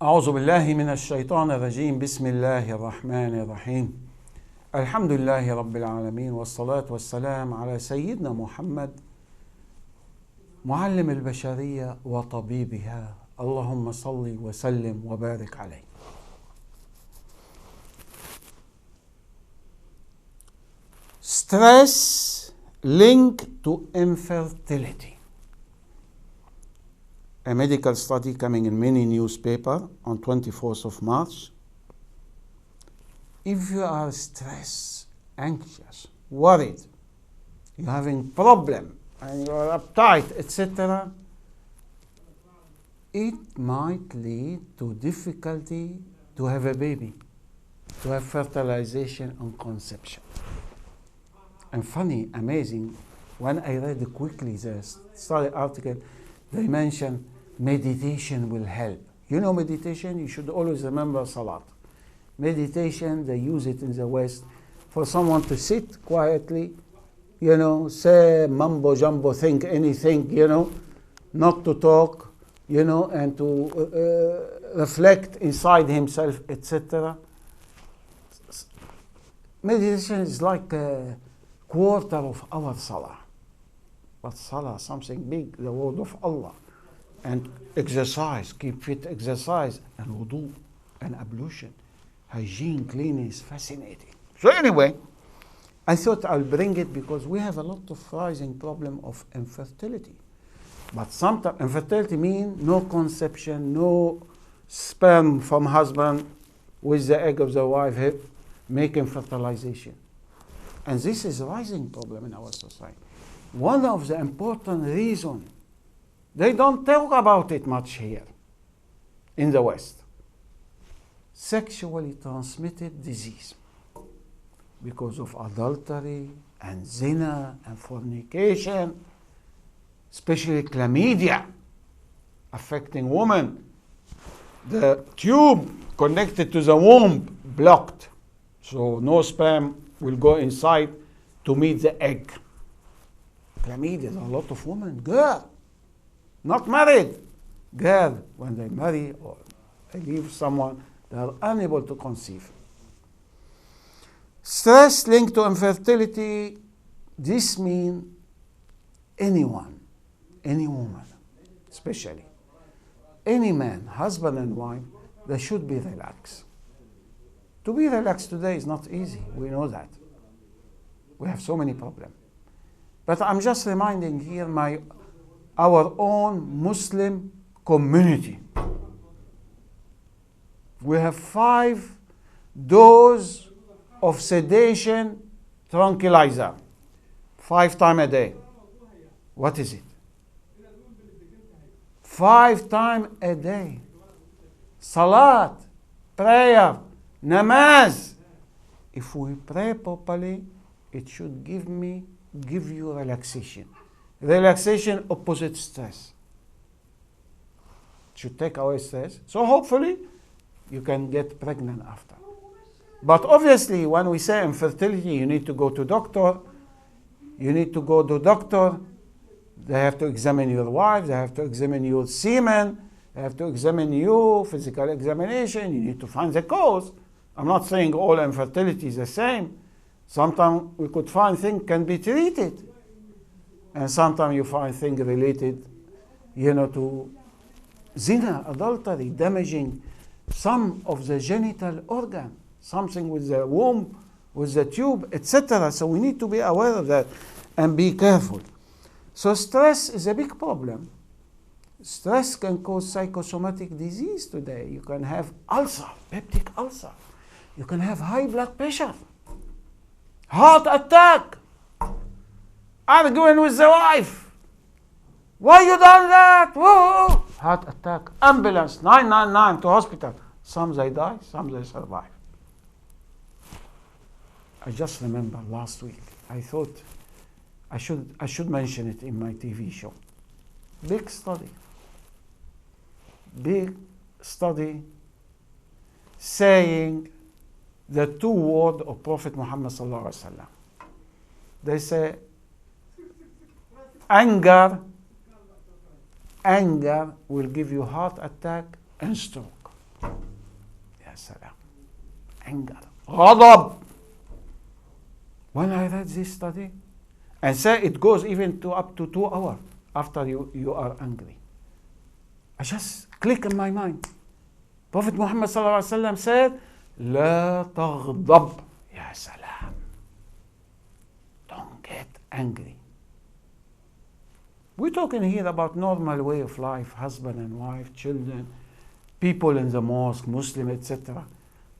أعوذ بالله من الشيطان الرجيم. بسم الله الرحمن الرحيم. الحمد لله رب العالمين، والصلاة والسلام على سيدنا محمد معلم البشرية وطبيبها. اللهم صل وسلم وبارك عليه. Stress linked to infertility. A medical study coming in many newspapers on 24th of March. If you are stressed, anxious, worried, you're having problem, and you are uptight, etc., it might lead to difficulty to have a baby, to have fertilization and conception. And funny, amazing, when I read quickly the study article, they mention meditation will help. You know meditation? You should always remember Salat. Meditation, they use it in the West for someone to sit quietly, say mumbo jumbo, think anything, not to talk, and to reflect inside himself, etc. Meditation is like a quarter of our Salah. But Salah, something big, the word of Allah. And exercise, keep fit exercise, and wudu, and ablution. Hygiene, cleanliness, fascinating. So anyway, I thought I'll bring it because we have a lot of rising problem of infertility. But sometimes infertility means no conception, no sperm from husband with the egg of the wife making fertilization. And this is a rising problem in our society. One of the important reasons, they don't talk about it much here in the West. Sexually transmitted disease. Because of adultery and zina and fornication, especially chlamydia, affecting women. The tube connected to the womb blocked, so no sperm will go inside to meet the egg. Chlamydia, a lot of women, girl, not married, girl, when they marry or they leave someone, they are unable to conceive. Stress linked to infertility, this means anyone, any woman, especially, any man, husband and wife, they should be relaxed. To be relaxed today is not easy, we know that. We have so many problems. But I'm just reminding here our own Muslim community. We have 5 doses of sedation tranquilizer, 5 times a day. What is it? 5 times a day. Salat, prayer, namaz. If we pray properly, it should give you relaxation. Relaxation opposite stress. It should take away stress. So hopefully you can get pregnant after. But obviously when we say infertility, you need to go to doctor. You need to go to doctor. They have to examine your wife. They have to examine your semen. They have to examine you, physical examination. You need to find the cause. I'm not saying all infertility is the same. Sometimes we could find things can be treated. And sometimes you find things related, to zina, adultery, damaging some of the genital organ, something with the womb, with the tube, etc. So we need to be aware of that and be careful. So stress is a big problem. Stress can cause psychosomatic disease today. You can have ulcer, peptic ulcer. You can have high blood pressure, heart attack, arguing with the wife. Why you done that? Whoa. Heart attack, ambulance, 999 to hospital. Some they die, some they survive. I just remember last week, I thought I should mention it in my TV show. Big study saying the 2 words of Prophet Muhammad sallallahu alaihi wasallam. They say anger will give you heart attack and stroke. Ya salam. Anger. Ghadab. When I read this study, and say it goes even to up to 2 hours after you are angry. I just click in my mind. Prophet Muhammad sallallahu alaihi wasallam said, "La taghdab." Ya salam. Don't get angry. We're talking here about normal way of life, husband and wife, children, people in the mosque, Muslim, etc.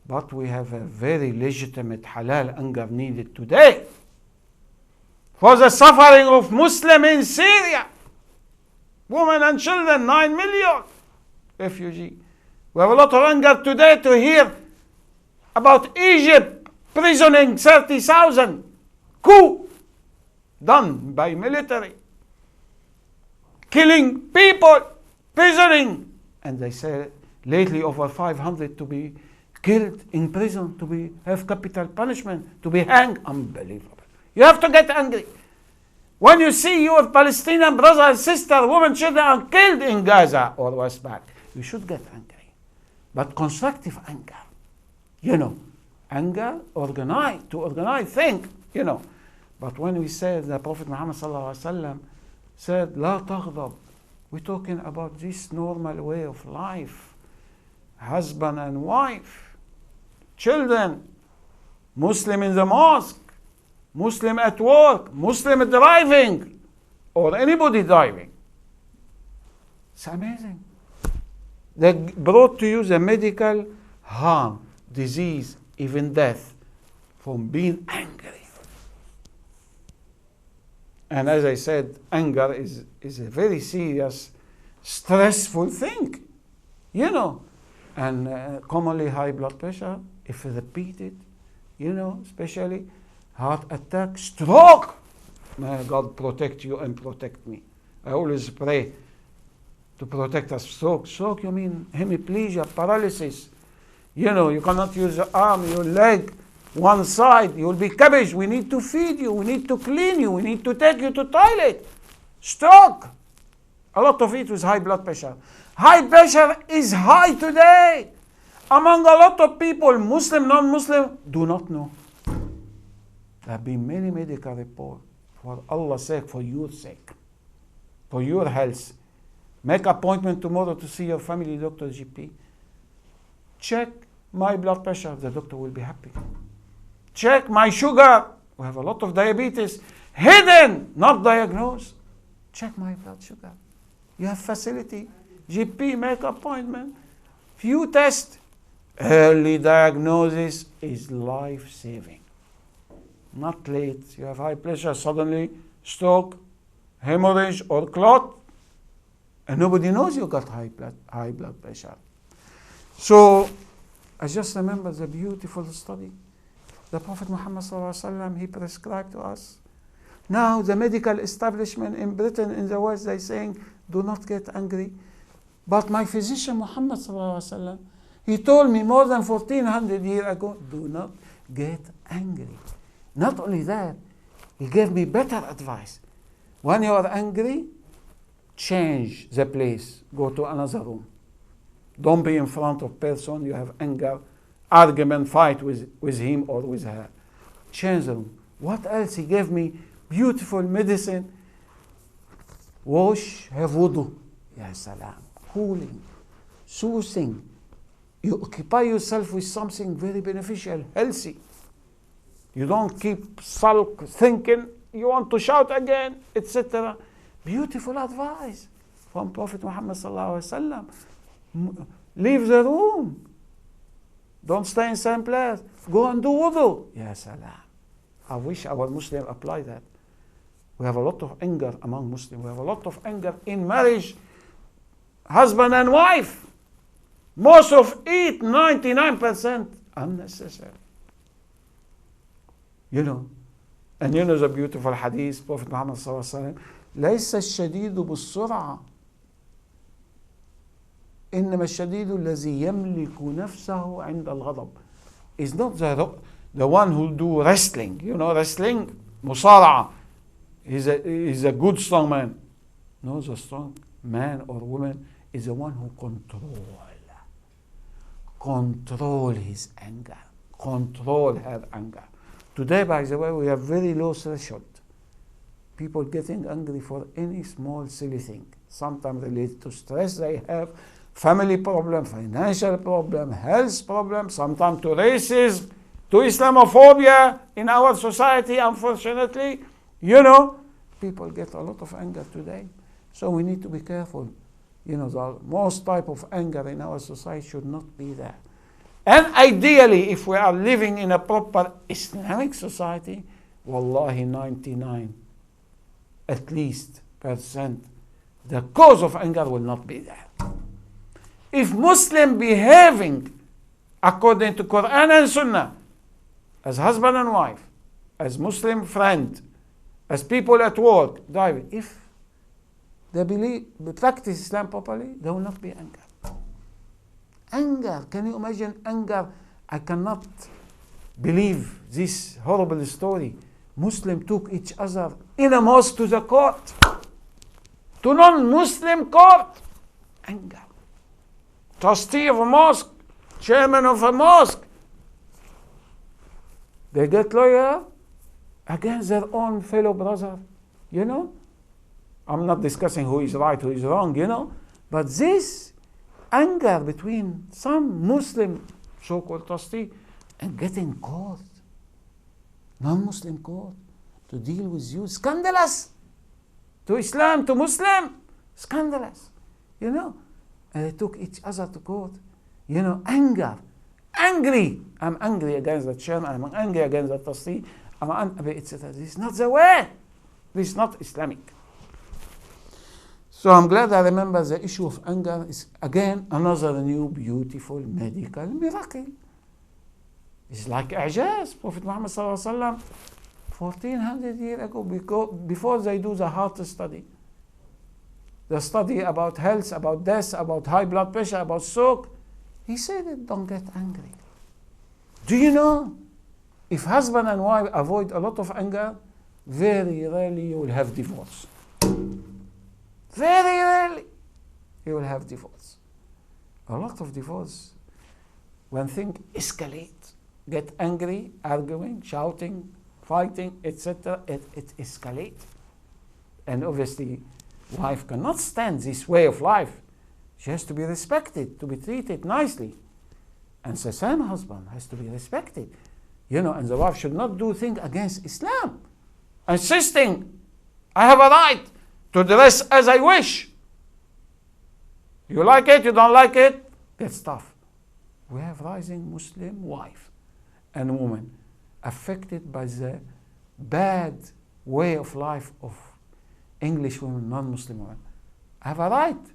But we have a very legitimate halal anger needed today for the suffering of Muslims in Syria. Women and children, 9 million refugees. We have a lot of anger today to hear about Egypt prisoning 30,000 coup done by military, killing people, prisoning. And they say lately over 500 to be killed in prison, to have capital punishment, to be hanged. Unbelievable. You have to get angry. When you see your Palestinian brother and sister, women, children are killed in Gaza or West Bank, you should get angry. But constructive anger. Anger, to organize, think, But when we say the Prophet Muhammad sallallahu alaihi wasallam said, "La taghdab," we're talking about this normal way of life. Husband and wife, children, Muslim in the mosque, Muslim at work, Muslim driving, or anybody driving. It's amazing. They brought to you the medical harm, disease, even death from being angry. And as I said, anger is a very serious, stressful thing, And commonly high blood pressure, if repeated, especially heart attack, stroke. May God protect you and protect me. I always pray to protect us. Stroke, you mean hemiplegia, paralysis. You cannot use your arm, your leg, one side. You will be cabbage. We need to feed you. We need to clean you. We need to take you to toilet. Stroke. A lot of it with high blood pressure. High pressure is high today. Among a lot of people, Muslim, non-Muslim, do not know. There have been many medical reports. For Allah's sake, for your sake, for your health. Make appointment tomorrow to see your family doctor, GP. Check my blood pressure. The doctor will be happy. Check my sugar. We have a lot of diabetes. Hidden, not diagnosed. Check my blood sugar. You have facility. GP, make appointment. Few tests. Early diagnosis is life-saving. Not late. You have high pressure, suddenly stroke, hemorrhage, or clot, and nobody knows you got high blood pressure. So, I just remember the beautiful study. The Prophet Muhammad sallallahu alaihi wasallam, he prescribed to us. Now, the medical establishment in Britain, in the West, they saying, do not get angry. But my physician, Muhammad sallallahu alaihi wasallam, he told me more than 1400 years ago, do not get angry. Not only that, he gave me better advice. When you are angry, change the place. Go to another room. Don't be in front of person you have anger, argument, fight with him or with her. Change the room. What else? He gave me beautiful medicine. Wash, have wudu. Ya salam. Cooling, soothing. You occupy yourself with something very beneficial, healthy. You don't keep sulk, thinking you want to shout again, etc. Beautiful advice from Prophet Muhammad sallallahu alaihi wasallam. Leave the room. Don't stay in same place. Go and do wudu. Ya salam. I wish our Muslims apply that. We have a lot of anger among Muslims. We have a lot of anger in marriage, husband and wife. Most of it, 99%, unnecessary. And the beautiful hadith, Prophet Muhammad sallallahu alaihi wasallam, ليس الشديد بالسرعة إنما الشديد الذي يملك نفسه عند الغضب. It's not the one who do wrestling. Wrestling, مصارعة. He's a good strong man. No, the strong man or woman is the one who control. control his anger, control her anger. Today, by the way, we have very low threshold. People getting angry for any small silly thing, sometimes related to stress they have, family problem, financial problem, health problem, sometimes to racism, to Islamophobia in our society, unfortunately. You know, people get a lot of anger today. So we need to be careful. You know, the most type of anger in our society should not be there. And ideally, if we are living in a proper Islamic society, wallahi 99 at least percent, the cause of anger will not be there. If Muslim behaving according to Quran and Sunnah, as husband and wife, as Muslim friend, as people at work, if they believe, they practice Islam properly, there will not be anger. Anger, can you imagine anger? I cannot believe this horrible story. Muslims took each other in a mosque to the court, to non-Muslim court. Anger. Trustee of a mosque, chairman of a mosque, they get lawyer against their own fellow brother, you know. I'm not discussing who is right, who is wrong, you know. But this anger between some Muslim so-called trustee and getting court, non-Muslim court, to deal with you, scandalous. To Islam, to Muslim, scandalous, you know. And they took each other to court, you know, anger. Angry. I'm angry against the chairman. I'm angry against the trustee. Etc. This is not the way. This is not Islamic. So I'm glad I remember the issue of anger is again another new beautiful medical miracle. It's like Ijaz. Prophet Muhammad sallallahu alaihi wasallam 1400 years ago, before they do the heart study, the study about health, about death, about high blood pressure, about stroke, he said, don't get angry. Do you know, if husband and wife avoid a lot of anger, very rarely you will have divorce. Very rarely you will have divorce. A lot of divorce, when things escalate, get angry, arguing, shouting, fighting, etc., it escalates. And obviously, wife cannot stand this way of life. She has to be respected, to be treated nicely. And the same husband has to be respected. You know, and the wife should not do things against Islam. Insisting, I have a right to dress as I wish. You like it, you don't like it, that's tough. We have rising Muslim wife and woman affected by the bad way of life of English women, non-Muslim women. I have a right.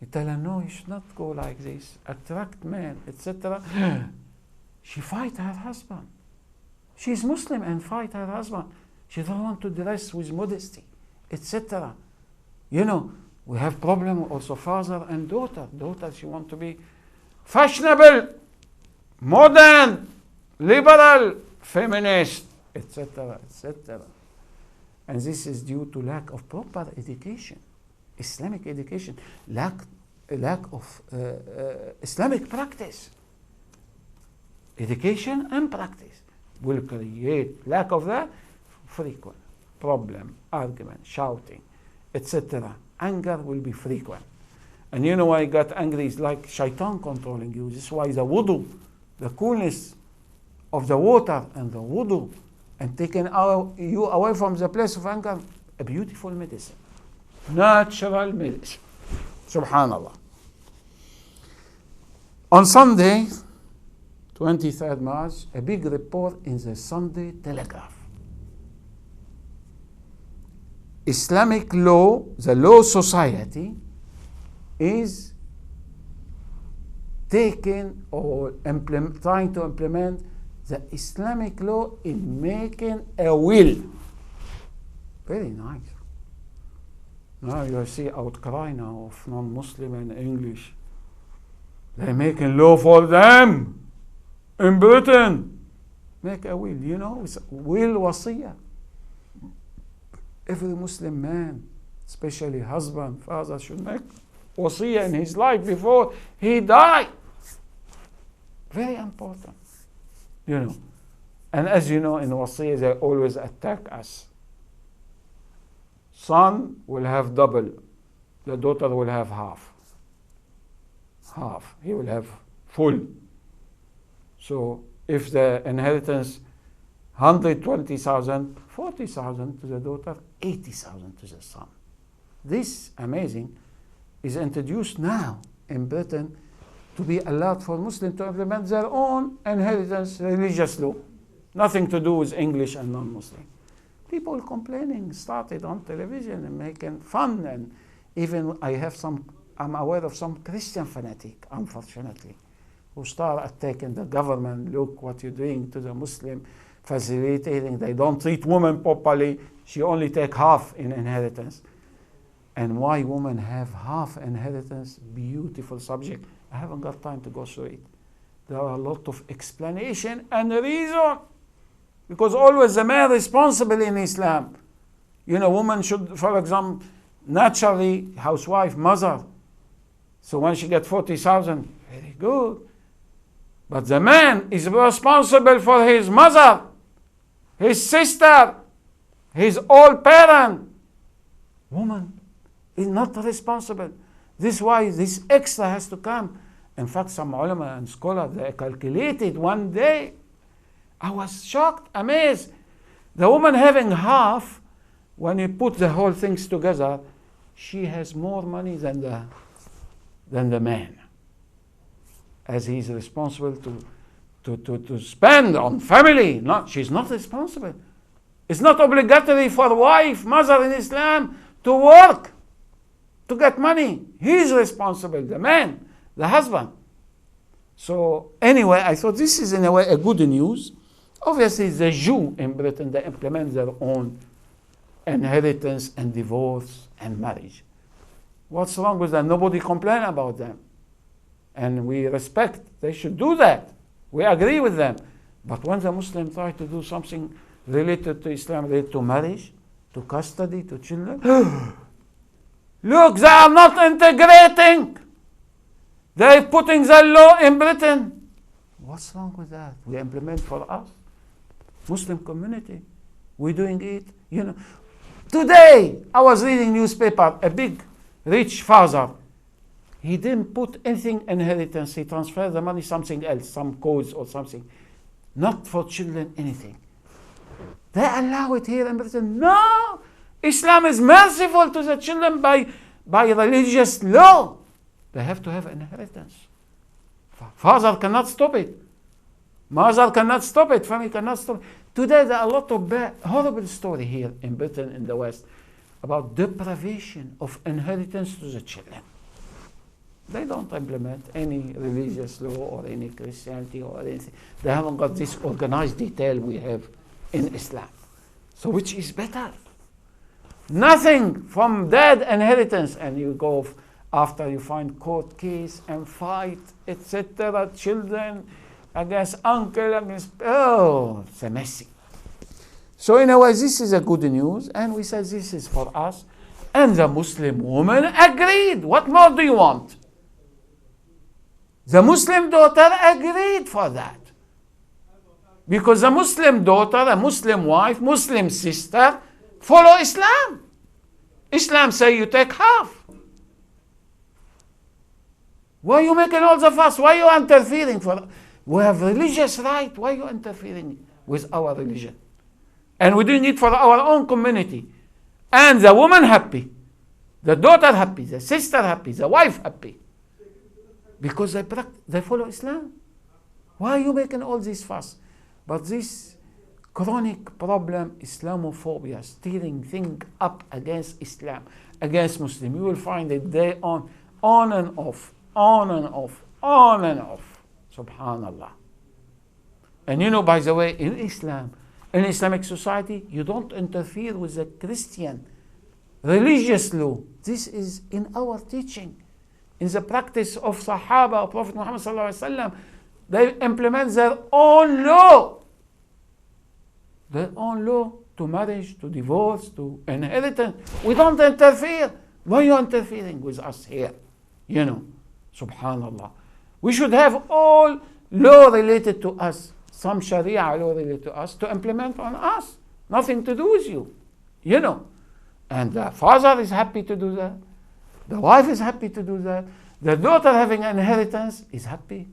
You tell her, no, you should not go like this, attract men, etc. She fight her husband. She's Muslim and fight her husband. She don't want to dress with modesty, etc. You know, we have problem also father and daughter. Daughter, she want to be fashionable, modern, liberal, feminist, etc., etc. And this is due to lack of proper education. Islamic education, lack of Islamic practice. Education and practice will create lack of that, frequent problem, argument, shouting, etc. Anger will be frequent. And you know why I got angry? It's like shaitan controlling you. This is why the wudu, the coolness of the water and the wudu, and taking you away from the place of anger, a beautiful medicine. Natural medicine. Subhanallah. On Sunday, 23rd March, a big report in the Sunday Telegraph. Islamic law, the law society, is taking or trying to implement the Islamic law in making a will. Very nice. Now you see outcry now of non-Muslim and English. They're making law for them in Britain. Make a will, you know, it's will wasiyah. Every Muslim man, especially husband, father, should make wasiyah in his life before he dies. Very important. You know. And as you know, in Wasiyah, they always attack us. Son will have double. The daughter will have half. Half. He will have full. So if the inheritance 120,000, 40,000 to the daughter, 80,000 to the son. This, amazing, is introduced now in Britain to be allowed for Muslims to implement their own inheritance religious law. Nothing to do with English and non-Muslim. People complaining started on television and making fun, and even I'm aware of some Christian fanatic, unfortunately, who start attacking the government. Look what you're doing to the Muslim, facilitating. They don't treat women properly. She only take half in inheritance. And why women have half inheritance, beautiful subject. I haven't got time to go through it. There are a lot of explanation and reason. Because always the man responsible in Islam. You know, woman should, for example, naturally, housewife, mother. So when she gets 40,000, very good. But the man is responsible for his mother, his sister, his old parent. Woman is not responsible. This is why this extra has to come. In fact, some ulama and scholars, they calculated one day. I was shocked, amazed. The woman having half, when you put the whole things together, she has more money than the man, as he's responsible to spend on family. She's not responsible. It's not obligatory for wife, mother in Islam to work to get money. He's responsible, the man, the husband. So anyway, I thought this is in a way a good news. Obviously, the Jew in Britain, they implement their own inheritance and divorce and marriage. What's wrong with that? Nobody complain about them. And we respect, they should do that. We agree with them. But when the Muslims try to do something related to Islam, related to marriage, to custody, to children, look, they are not integrating. They're putting the law in Britain. What's wrong with that? We implement for us, Muslim community. We're doing it, you know. Today, I was reading newspaper, a big rich father. He didn't put anything inheritance. He transferred the money something else, some codes or something. Not for children, anything. They allow it here in Britain. No! Islam is merciful to the children by religious law. They have to have inheritance. Father cannot stop it. Mother cannot stop it. Family cannot stop it. Today there are a lot of horrible story here in Britain, in the West, about deprivation of inheritance to the children. They don't implement any religious law or any Christianity or anything. They haven't got this organized detail we have in Islam. So which is better? Nothing from dead inheritance, and you go after you find court case and fight, etc. Children against uncle, against, oh, it's a messy. So in a way, this is a good news, and we said this is for us. And the Muslim woman agreed. What more do you want? The Muslim daughter agreed for that. Because a Muslim daughter, a Muslim wife, Muslim sister, follow Islam. Islam say you take half. Why are you making all the fuss? Why are you interfering? We have religious right. Why are you interfering with our religion? And we're doing it for our own community. And the woman happy, the daughter happy, the sister happy, the wife happy. Because they follow Islam. Why are you making all this fuss? But this chronic problem, Islamophobia, steering things up against Islam, against Muslim, you will find it day on and off, on and off, on and off. Subhanallah. And you know, by the way, in Islam, in Islamic society, you don't interfere with the Christian religious law. This is in our teaching. In the practice of Sahaba, of Prophet Muhammad sallallahu alaihi wasallam, they implement their own law. Their own law to marriage, to divorce, to inheritance. We don't interfere. Why are you interfering with us here? You know, subhanallah. We should have all law related to us, some Sharia law related to us, to implement on us. Nothing to do with you, you know. And the father is happy to do that. The wife is happy to do that. The daughter having an inheritance is happy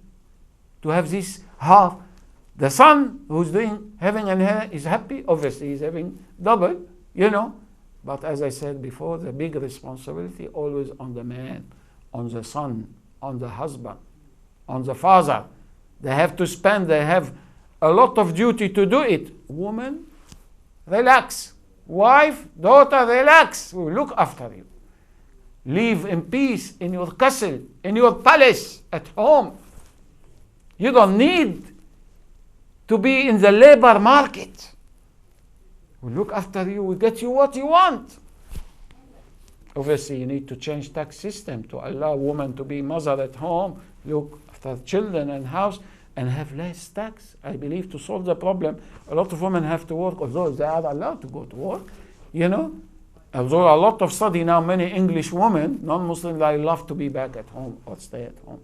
to have this half. The son who's having an inheritance is happy. Obviously, he's having double, you know. But as I said before, the big responsibility always on the man, on the son, on the husband, on the father. They have to spend, they have a lot of duty to do it. Woman, relax. Wife, daughter, relax. We will look after you. Live in peace in your castle, in your palace, at home. You don't need to be in the labor market. We look after you, we get you what you want. Obviously, you need to change tax system to allow women to be mother at home, look after children and house, and have less tax. I believe to solve the problem, a lot of women have to work, although they are allowed to go to work, you know. Although a lot of study now, many English women, non-Muslims, they love to be back at home or stay at home.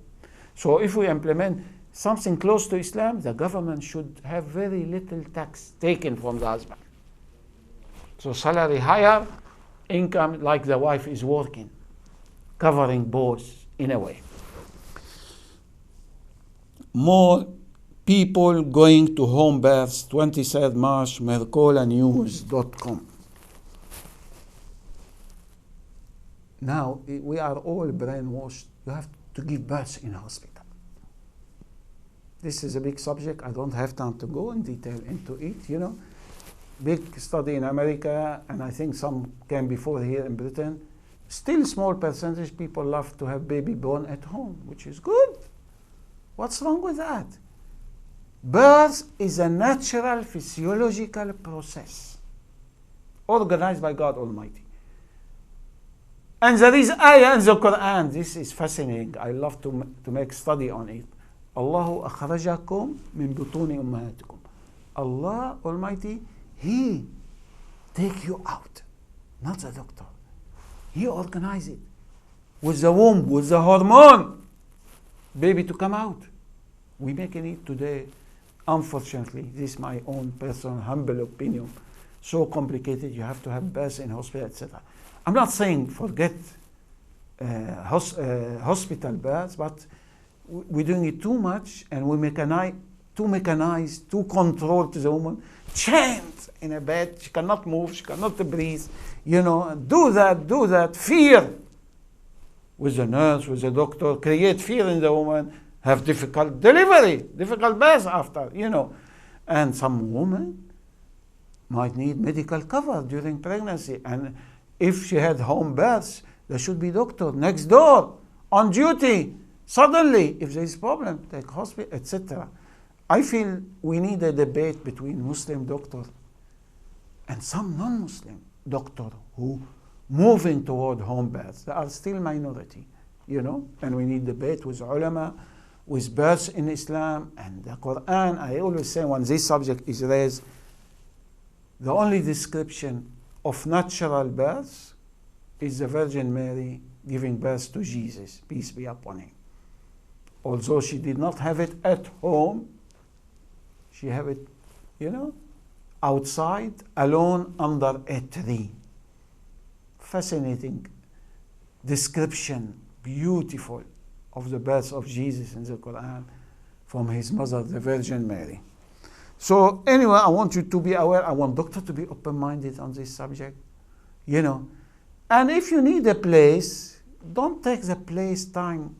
So if we implement something close to Islam, the government should have very little tax taken from the husband. So salary higher, income like the wife is working, covering both in a way. More people going to home births, 23rd March, mercolanews.com. Now, we are all brainwashed. You have to give birth in a hospital. This is a big subject. I don't have time to go in detail into it, you know. Big study in America, and I think some came before here in Britain. Still small percentage people love to have baby born at home, which is good. What's wrong with that? Birth is a natural physiological process organized by God Almighty. And there is ayah in the Quran. This is fascinating. I love to make study on it. Allahu akhrajakum min butuni ummahatikum. Allah Almighty, He take you out, not the doctor. He organize it with the womb, with the hormone, baby to come out. We making it today, unfortunately, this is my own personal humble opinion, so complicated. You have to have birth in hospital, etc. I'm not saying forget hospital births, but we're doing it too much, and we too mechanized, too controlled to the woman, chained in a bed. She cannot move, she cannot breathe, you know, do that, fear with the nurse, with the doctor, create fear in the woman, have difficult delivery, difficult birth after, you know. And some women might need medical cover during pregnancy, and if she had home births, there should be doctor next door, on duty, suddenly, if there is problem, take hospital, etc. I feel we need a debate between Muslim doctor and some non-Muslim doctor who moving toward home births. They are still minority, you know, and we need debate with ulama, with births in Islam and the Quran. I always say when this subject is raised, the only description of natural birth is the Virgin Mary giving birth to Jesus, peace be upon him. Although she did not have it at home, she had it, you know, outside, alone under a tree. Fascinating description, beautiful, of the birth of Jesus in the Quran from his mother, the Virgin Mary. So anyway, I want you to be aware. I want doctor to be open-minded on this subject, you know. And if you need a place, don't take the place time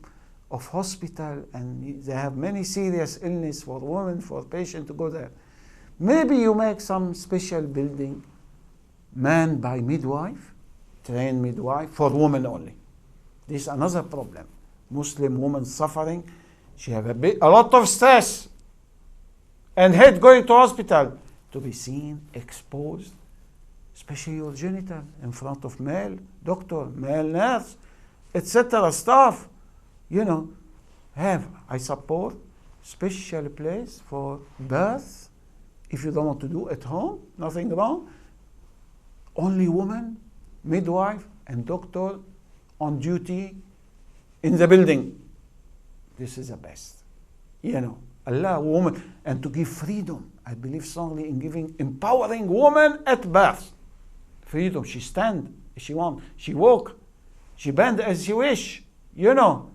of hospital, and they have many serious illness for women, for patients to go there. Maybe you make some special building manned by midwife, trained midwife, for women only. This is another problem. Muslim woman suffering, she have a lot of stress, and head going to hospital to be seen, exposed, especially your genital in front of male doctor, male nurse, etc. staff. You know, I support special place for birth. If you don't want to do at home, nothing wrong. Only woman, midwife, and doctor on duty in the building. This is the best, you know. Allah, woman, and to give freedom. I believe strongly in giving, empowering woman at birth. Freedom. She stand, she want, she walk, she bend as she wish, you know.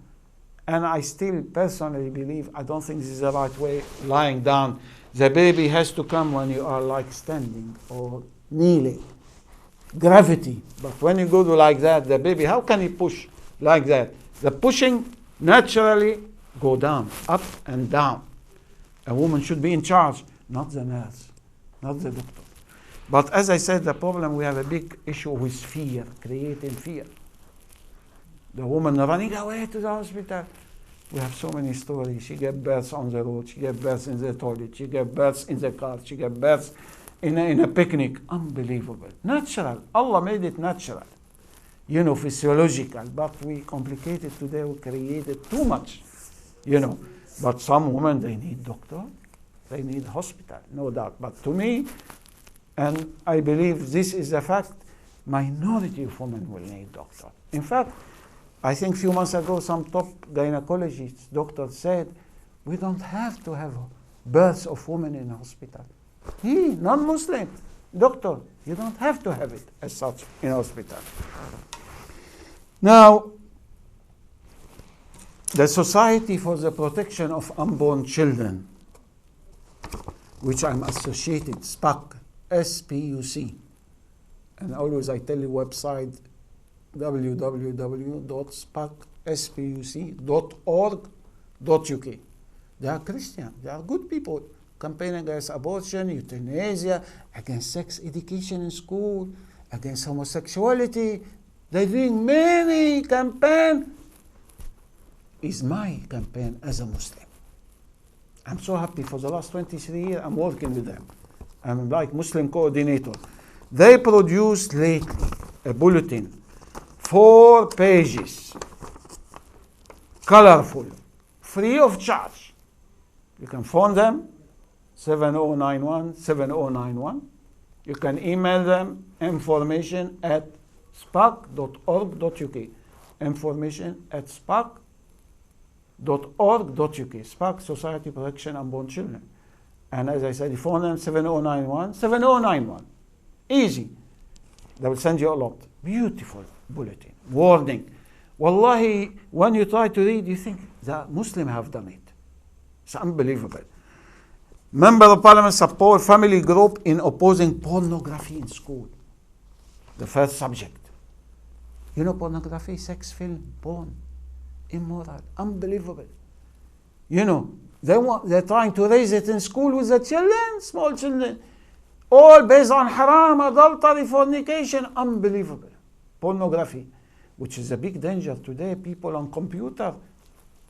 And I still personally believe, I don't think this is the right way, lying down. The baby has to come when you are like standing or kneeling. Gravity. But when you go to like that, the baby, how can he push like that? The pushing naturally go down, up and down. A woman should be in charge, not the nurse, not the doctor. But as I said, the problem, we have a big issue with fear, creating fear. The woman running away to the hospital. We have so many stories. She gave birth on the road. She gave birth in the toilet. She gave birth in the car. She gave birth in a picnic. Unbelievable. Natural. Allah made it natural. You know, physiological. But we complicate it today. We create it too much. You know. But some women, they need doctor. They need hospital. No doubt. But to me, and I believe this is a fact, minority of women will need doctor. In fact, I think a few months ago, some top gynecologists, doctors said, we don't have to have births of women in hospital. He, non-Muslim, doctor, you don't have to have it as such in hospital. Now, the Society for the Protection of Unborn Children, which I'm associated, SPUC, S-P-U-C, and always I tell you website, www.spuc.org.uk. They are Christian. They are good people campaigning against abortion, euthanasia, against sex education in school, against homosexuality. They're doing many campaigns. It's my campaign as a Muslim. I'm so happy. For the last 23 years, I'm working with them. I'm like Muslim coordinator. They produced lately a bulletin, 4 pages, colorful, free of charge. You can phone them, 7091-7091. You can email them, information at spuc.org.uk. Information at spuc.org.uk. SPUC, Society Protection Unborn Children. And as I said, you phone them, 7091-7091. Easy. They will send you a lot. Beautiful bulletin. Warning. Wallahi, when you try to read, you think the Muslims have done it. It's unbelievable. Member of Parliament support family group in opposing pornography in school. The first subject. You know pornography, sex film, porn, immoral, unbelievable. You know, they're trying to raise it in school with the children, small children. All based on haram, adultery, fornication, unbelievable. Pornography, which is a big danger today. People on computer,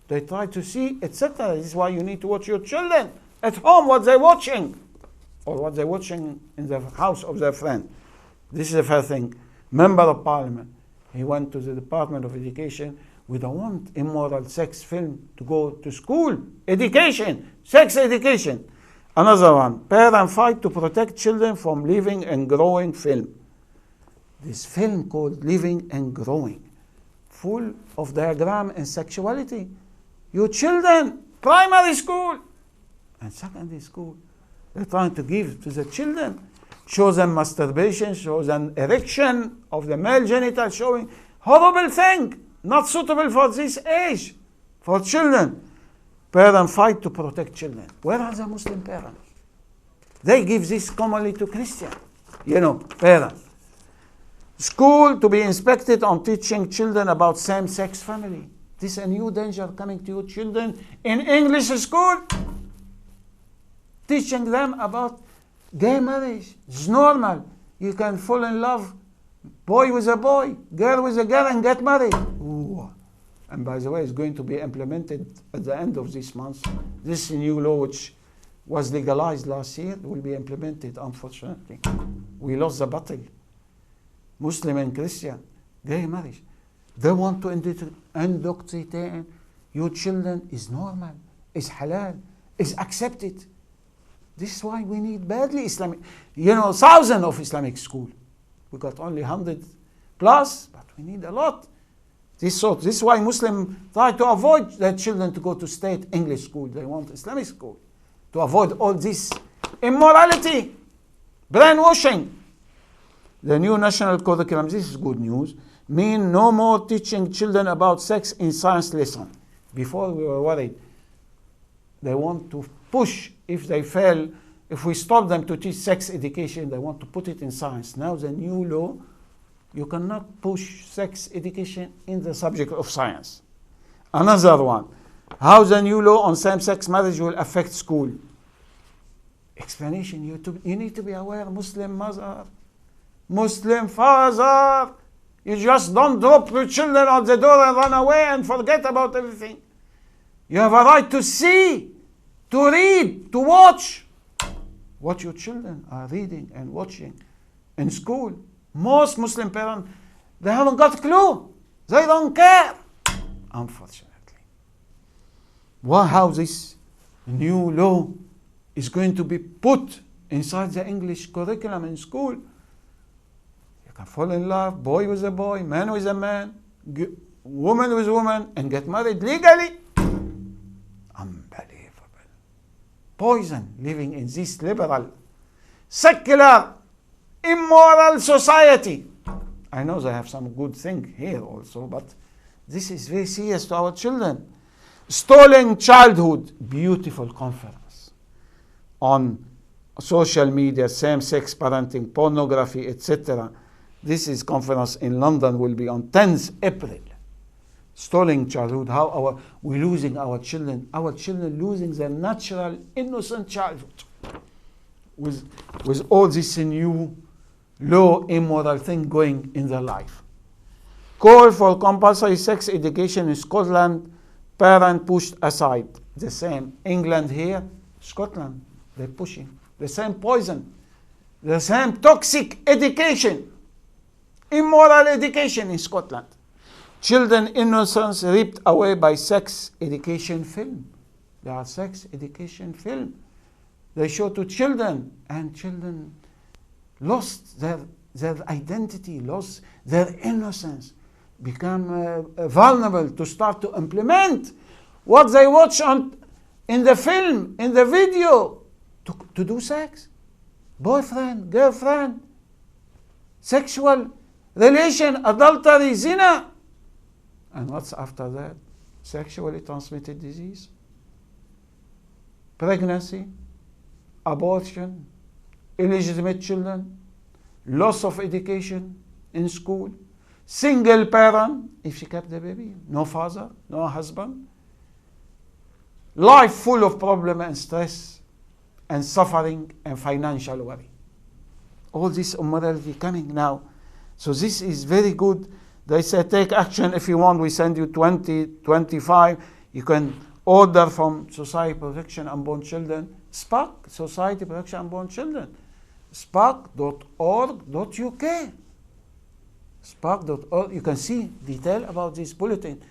they try to see, etc. This is why you need to watch your children at home, what they're watching, or what they're watching in the house of their friend. This is the first thing. Member of Parliament, he went to the Department of Education. We don't want immoral sex film to go to school. Education, sex education. Another one, parents fight to protect children from living and growing film. This film called Living and Growing, full of diagram and sexuality. Your children, primary school and secondary school, they're trying to give to the children, show them masturbation, show them erection of the male genital, showing horrible thing, not suitable for this age, for children. Parents fight to protect children. Where are the Muslim parents? They give this commonly to Christian, you know, parents. School to be inspected on teaching children about same-sex family. This is a new danger coming to your children in English school. Teaching them about gay marriage. It's normal. You can fall in love, boy with a boy, girl with a girl, and get married. Ooh. And by the way, it's going to be implemented at the end of this month. This new law, which was legalized last year, will be implemented, unfortunately. We lost the battle. Muslim and Christian, gay marriage. They want to indoctrinate your children is normal, is halal, is accepted. This is why we need badly Islamic, thousands of Islamic schools. We got only 100 plus, but we need a lot. This is why Muslims try to avoid their children to go to state English school. They want Islamic school to avoid all this immorality, brainwashing. The new national curriculum, this is good news, mean no more teaching children about sex in science lesson. Before we were worried. They want to push, if they fail, if we stop them to teach sex education, they want to put it in science. Now the new law, you cannot push sex education in the subject of science. Another one, how the new law on same-sex marriage will affect school. Explanation, you need to be aware, Muslim mother, Muslim father, you just don't drop your children out the door and run away and forget about everything. You have a right to see, to read, to watch what your children are reading and watching in school. Most Muslim parents, they haven't got a clue. They don't care, unfortunately. How this new law is going to be put inside the English curriculum in school. You can fall in love, boy with a boy, man with a man, woman with a woman, and get married legally. Unbelievable. Poison living in this liberal, secular, immoral society. I know they have some good thing here also, but this is very serious to our children. Stalling childhood, beautiful conference on social media, same-sex parenting, pornography, etc. This is conference in London, will be on 10th April. Stalling childhood, how we're losing our children losing their natural, innocent childhood with all this new low, immoral thing going in their life. Call for compulsory sex education in Scotland, parent pushed aside. The same, England here, Scotland, they're pushing. The same poison, the same toxic education, immoral education in Scotland. Children innocence ripped away by sex education film. There are sex education film. They show to children, and children lost their identity, lost their innocence, become vulnerable to start to implement what they watch in the film, in the video, to do sex. Boyfriend, girlfriend, sexual relation, adultery, zina. And what's after that? Sexually transmitted disease, pregnancy, abortion, illegitimate children, loss of education in school, single parent, if she kept the baby, no father, no husband, life full of problem and stress and suffering and financial worry. All this immorality coming now. So this is very good. They say take action if you want. We send you 20, 25. You can order from Society Protection Unborn Children, SPAC, Society Protection Unborn Children, spac.org.uk. Spac.org. You can see detail about this bulletin.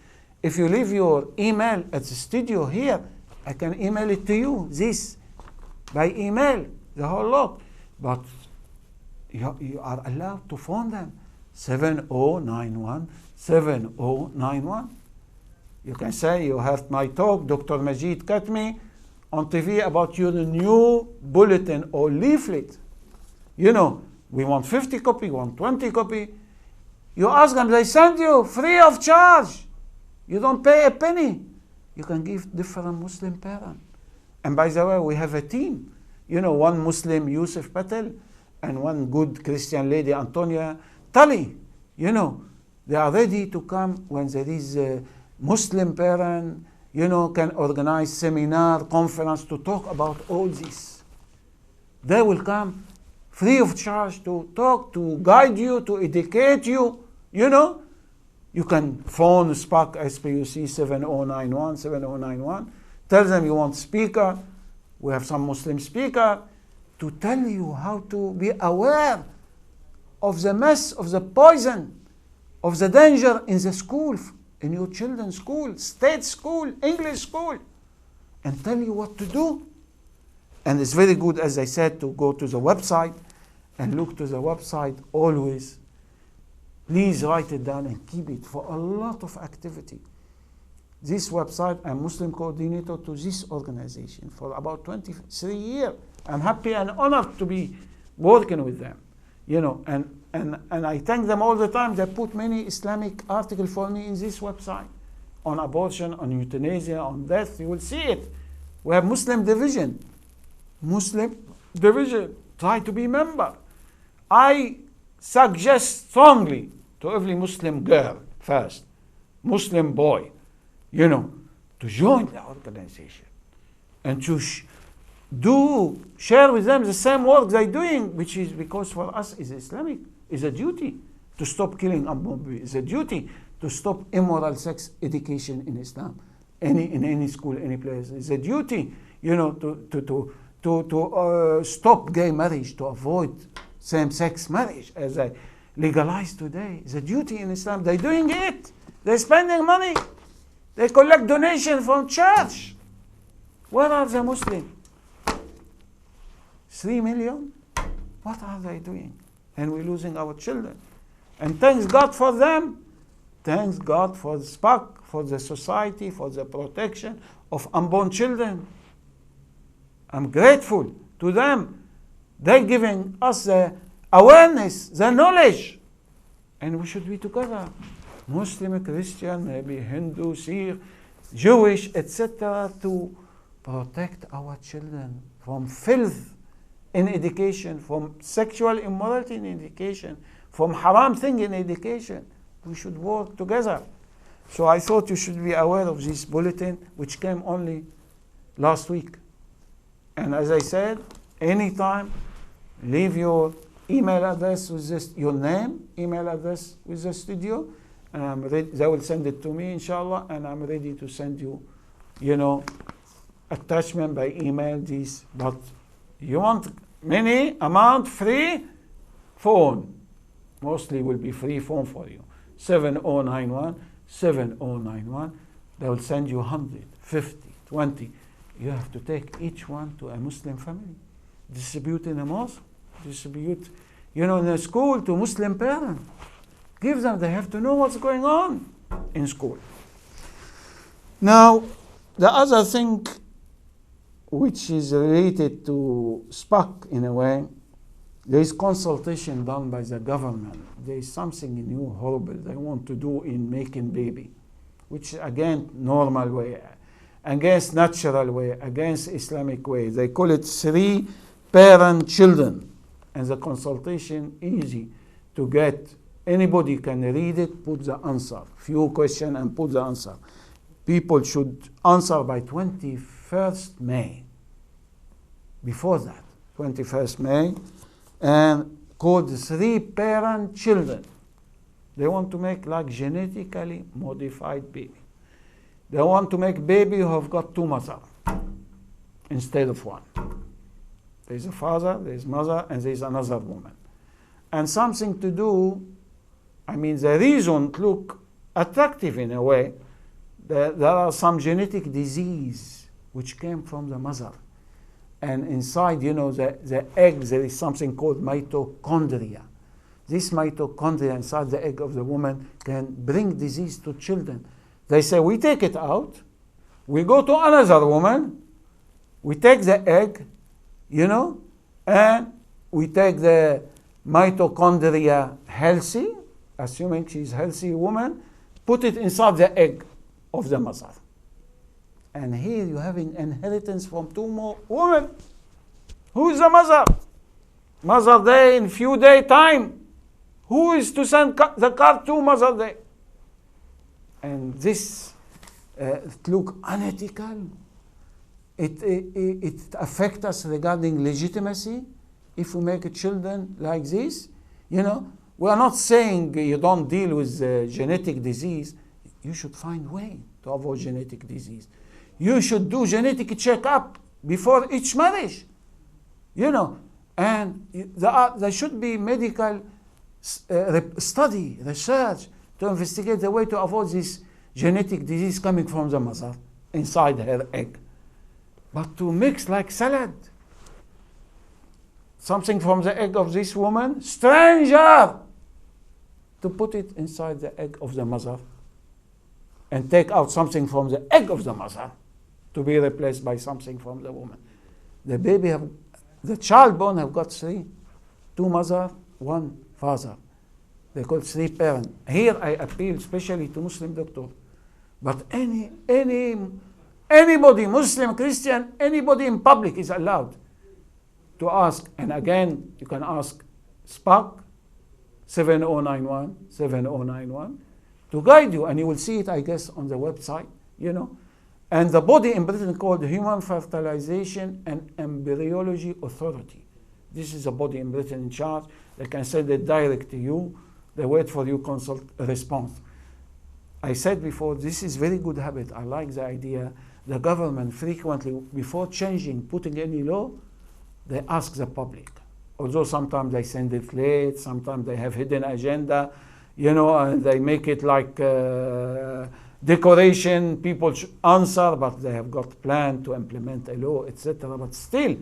If you leave your email at the studio here, I can email it to you, this, by email, the whole lot. But you are allowed to phone them. 7091 7091. You can say you heard my talk, Dr. Majid Katme, on TV about your new bulletin or leaflet. You know, we want 50 copy, we want 20 copy. You ask them, they send you free of charge. You don't pay a penny. You can give different Muslim parents. And by the way, we have a team. You know, one Muslim, Yusuf Patel, and one good Christian lady, Antonia Tully. You know, they are ready to come when there is a Muslim parent, you know, can organize seminar, conference to talk about all this. They will come free of charge to talk, to guide you, to educate you, you know. You can phone SPAC SPUC 7091 7091. Tell them you want speaker. We have some Muslim speaker to tell you how to be aware of the mess, of the poison, of the danger in the school, in your children's school, state school, English school, and tell you what to do. And it's very good, as I said, to go to the website and look to the website always. Please write it down and keep it for a lot of activity. This website, I'm Muslim coordinator to this organization for about 23 years. I'm happy and honored to be working with them, and I thank them all the time. They put many Islamic articles for me in this website on abortion, on euthanasia, on death. You will see it. We have Muslim division. Try to be member. I suggest strongly to every Muslim girl first, Muslim boy, to join the organization and to share with them the same work they're doing, which is because for us is Islamic, is a duty to stop killing unborn babies, is a duty to stop immoral sex education in Islam, in any school, any place. It's a duty, to stop gay marriage, to avoid same-sex marriage as I legalized today. It's a duty in Islam. They're doing it. They're spending money. They collect donations from church. Where are the Muslims? 3 million? What are they doing? And we're losing our children. And thanks God for them. Thanks God for the SPAC, for the society, for the protection of unborn children. I'm grateful to them. They're giving us the awareness, the knowledge. And we should be together. Muslim, Christian, maybe Hindu, Sikh, Jewish, etc. to protect our children from filth in education, from sexual immorality in education, from haram thing in education. We should work together. So I thought you should be aware of this bulletin, which came only last week. And as I said, anytime, leave your email address with this, your name, email address with the studio, and I'm ready. They will send it to me, inshallah, and I'm ready to send you, attachment by email. These, but you want many amount free phone, mostly will be free phone for you. 7091 7091. They will send you 100, 50, 20. You have to take each one to a Muslim family, distribute in a mosque, distribute, in a school to Muslim parents. Give them, they have to know what's going on in school. Now, the other thing which is related to SPAC in a way, there is consultation done by the government. There is something new, horrible they want to do in making baby, which again, normal way, against natural way, against Islamic way. They call it 3-parent children. And the consultation easy to get. Anybody can read it, put the answer. Few questions and put the answer. People should answer by 21st May. Before that, 21st May. And called 3-parent children. They want to make like genetically modified baby. They want to make baby who have got 2 mothers instead of 1. There's a father, there's mother, and there's another woman. And something to do, the reason look attractive in a way, there are some genetic disease which came from the mother. And inside, the egg, there is something called mitochondria. This mitochondria inside the egg of the woman can bring disease to children. They say, we take it out, we go to another woman, we take the egg, and we take the mitochondria healthy, assuming she's a healthy woman, put it inside the egg of the mother. And here you're having inheritance from 2 more women. Who is the mother? Mother Day in few day time. Who is to send the card to Mother Day? And this look unethical. It affects us regarding legitimacy if we make children like this. We are not saying you don't deal with genetic disease. You should find way to avoid genetic disease. You should do genetic checkup before each marriage. And there should be medical study, research to investigate the way to avoid this genetic disease coming from the mother inside her egg. But to mix like salad, something from the egg of this woman, stranger, to put it inside the egg of the mother and take out something from the egg of the mother to be replaced by something from the woman. The child born have got three, two mother, one father. They call it three parent. Here I appeal especially to Muslim doctor, but anybody, Muslim, Christian, anybody in public is allowed to ask. And again, you can ask SPAC 7091 to guide you, and you will see it, I guess, on the website, And the body in Britain called the Human Fertilization and Embryology Authority. This is a body in Britain in charge. They can send it direct to you. They wait for you response. I said before, this is very good habit. I like the idea. The government frequently, before putting any law, they ask the public. Although sometimes they send it late, sometimes they have hidden agenda, and they make it like decoration. People answer, but they have got plan to implement a law, etc. But still,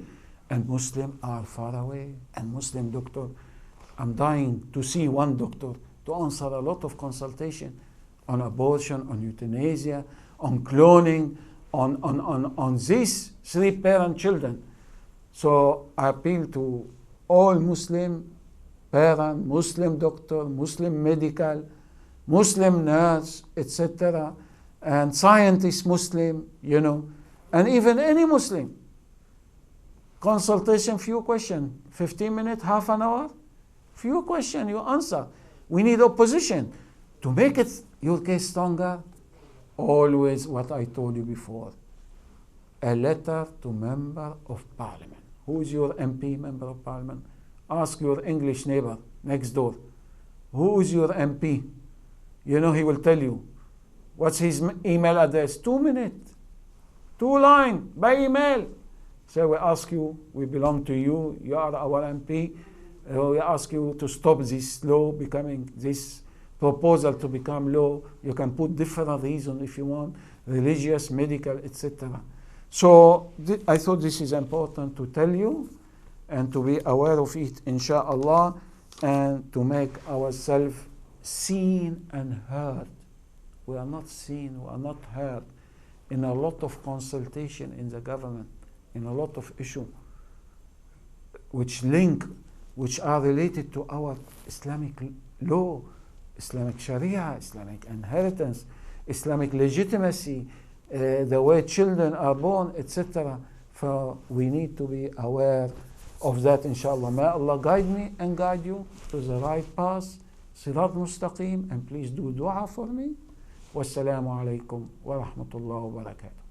and Muslims are far away. And Muslim doctor, I'm dying to see one doctor to answer a lot of consultation on abortion, on euthanasia, on cloning, on these three-parent children. So I appeal to all Muslim parent, Muslim doctor, Muslim medical, Muslim nurse, etc., and scientist Muslim, and even any Muslim. Consultation, few questions, 15 minutes, half an hour, few questions, you answer. We need opposition. To make your case stronger, always what I told you before, a letter to member of parliament. Who is your MP, member of parliament? Ask your English neighbor next door. Who is your MP? He will tell you. What's his email address? 2 minutes, 2 lines by email. So we ask you, we belong to you, you are our MP. We ask you to stop this law this proposal to become law. You can put different reasons if you want, religious, medical, etc. So I thought this is important to tell you and to be aware of it, inshallah, and to make ourselves seen and heard. We are not seen, we are not heard in a lot of consultation in the government, in a lot of issues which are related to our Islamic law, Islamic Sharia, Islamic inheritance, Islamic legitimacy, the way children are born, etc. So we need to be aware of that, inshallah. May Allah guide me and guide you to the right path, Sirat Mustaqim, and please do dua for me. Wassalamu alaikum wa rahmatullahi wa barakatuh.